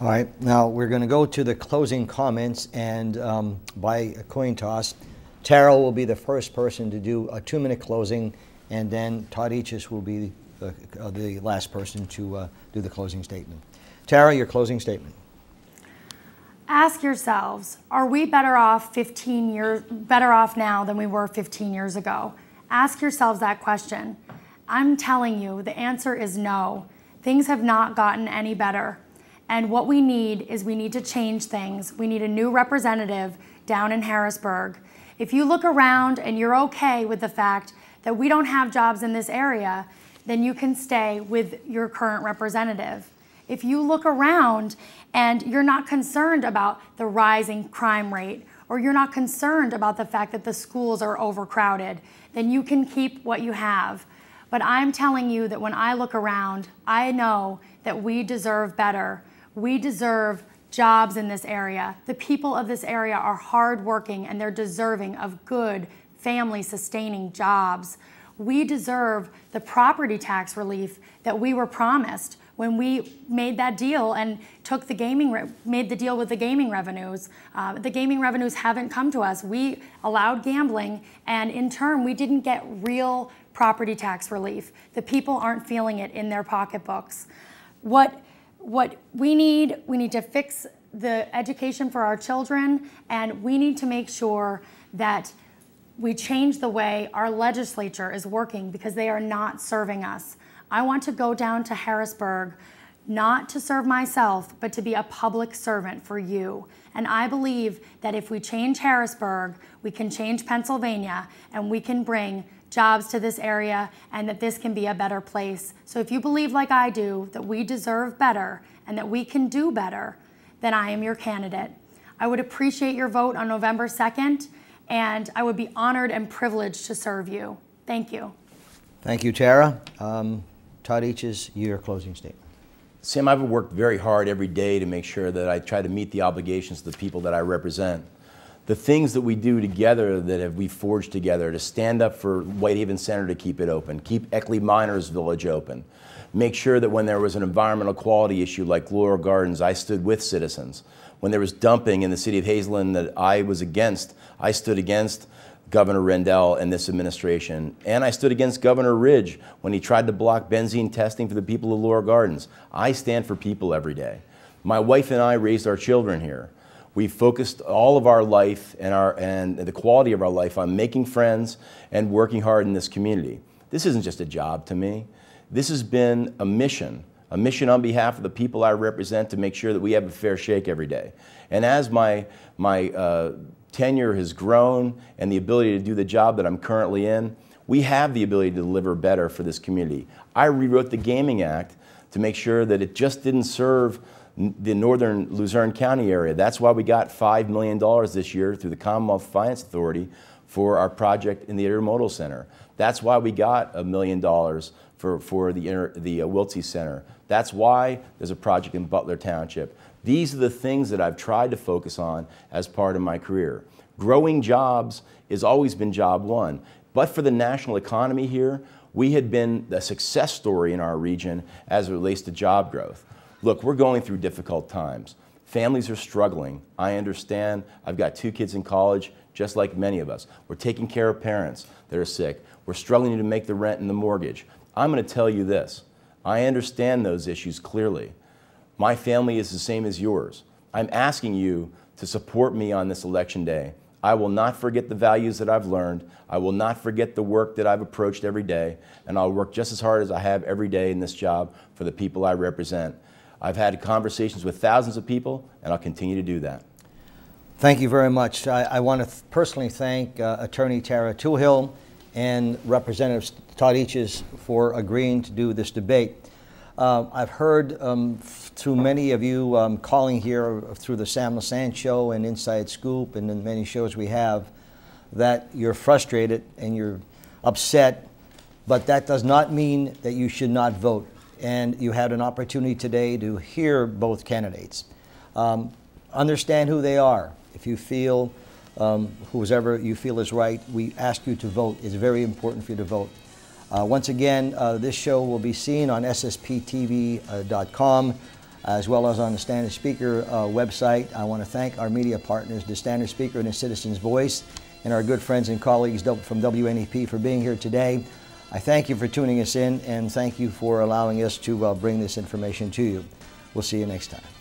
All right, now we're going to go to the closing comments, and by a coin toss, Tarah will be the first person to do a 2-minute closing, and then Todd Eachus will be the last person to do the closing statement. Tarah, your closing statement. Ask yourselves, are we better off now than we were 15 years ago? Ask yourselves that question. I'm telling you, the answer is no. Things have not gotten any better. And what we need is we need to change things. We need a new representative down in Harrisburg. If you look around and you're okay with the fact that we don't have jobs in this area, then you can stay with your current representative. If you look around and you're not concerned about the rising crime rate, or you're not concerned about the fact that the schools are overcrowded, then you can keep what you have. But I'm telling you that when I look around, I know that we deserve better. We deserve jobs in this area. The people of this area are hardworking and they're deserving of good, family-sustaining jobs. We deserve the property tax relief that we were promised when we made that deal and took the made the deal with the gaming revenues. The gaming revenues haven't come to us. We allowed gambling, and in turn, we didn't get real property tax relief. The people aren't feeling it in their pocketbooks. What we need to fix the education for our children, and we need to make sure that we change the way our legislature is working, because they are not serving us. I want to go down to Harrisburg, not to serve myself, but to be a public servant for you. And I believe that if we change Harrisburg, we can change Pennsylvania, and we can bring jobs to this area, and that this can be a better place. So if you believe like I do, that we deserve better and that we can do better, then I am your candidate. I would appreciate your vote on November 2nd, and I would be honored and privileged to serve you. Thank you. Thank you, Tarah. Todd Eachus, your closing statement. Sam, I've worked very hard every day to make sure that I try to meet the obligations of the people that I represent. The things that we do together, that we forged together, to stand up for Whitehaven Center to keep it open, keep Eckley Miners Village open, make sure that when there was an environmental quality issue like Laurel Gardens, I stood with citizens. When there was dumping in the city of Hazleton that I was against, I stood against Governor Rendell and this administration. And I stood against Governor Ridge when he tried to block benzene testing for the people of Laurel Gardens. I stand for people every day. My wife and I raised our children here. We've focused all of our life and the quality of our life on making friends and working hard in this community. This isn't just a job to me. This has been a mission on behalf of the people I represent, to make sure that we have a fair shake every day. And as my tenure has grown and the ability to do the job that I'm currently in, we have the ability to deliver better for this community. I rewrote the Gaming Act to make sure that it just didn't serve the northern Luzerne County area. That's why we got $5 million this year through the Commonwealth Finance Authority for our project in the Intermodal Center. That's why we got $1 million for the Wiltsey Center. That's why there's a project in Butler Township. These are the things that I've tried to focus on as part of my career. Growing jobs has always been job one. But for the national economy here, we had been a success story in our region as it relates to job growth. Look, we're going through difficult times. Families are struggling. I understand. I've got 2 kids in college, just like many of us. We're taking care of parents that are sick. We're struggling to make the rent and the mortgage. I'm going to tell you this. I understand those issues clearly. My family is the same as yours. I'm asking you to support me on this election day. I will not forget the values that I've learned. I will not forget the work that I've approached every day, and I'll work just as hard as I have every day in this job for the people I represent. I've had conversations with thousands of people, and I'll continue to do that. Thank you very much. I want to personally thank Attorney Tarah Toohil and Representative Todd Eachus for agreeing to do this debate. I've heard through many of you calling here through the Sam Lassant Show and Inside Scoop and the many shows we have, that you're frustrated and you're upset, but that does not mean that you should not vote. And you had an opportunity today to hear both candidates. Understand who they are. If you feel, whoever you feel is right, we ask you to vote. It's very important for you to vote. Once again, this show will be seen on SSPTV.com as well as on the Standard Speaker website. I want to thank our media partners, the Standard Speaker and the Citizen's Voice, and our good friends and colleagues from WNEP for being here today. I thank you for tuning us in, and thank you for allowing us to bring this information to you. We'll see you next time.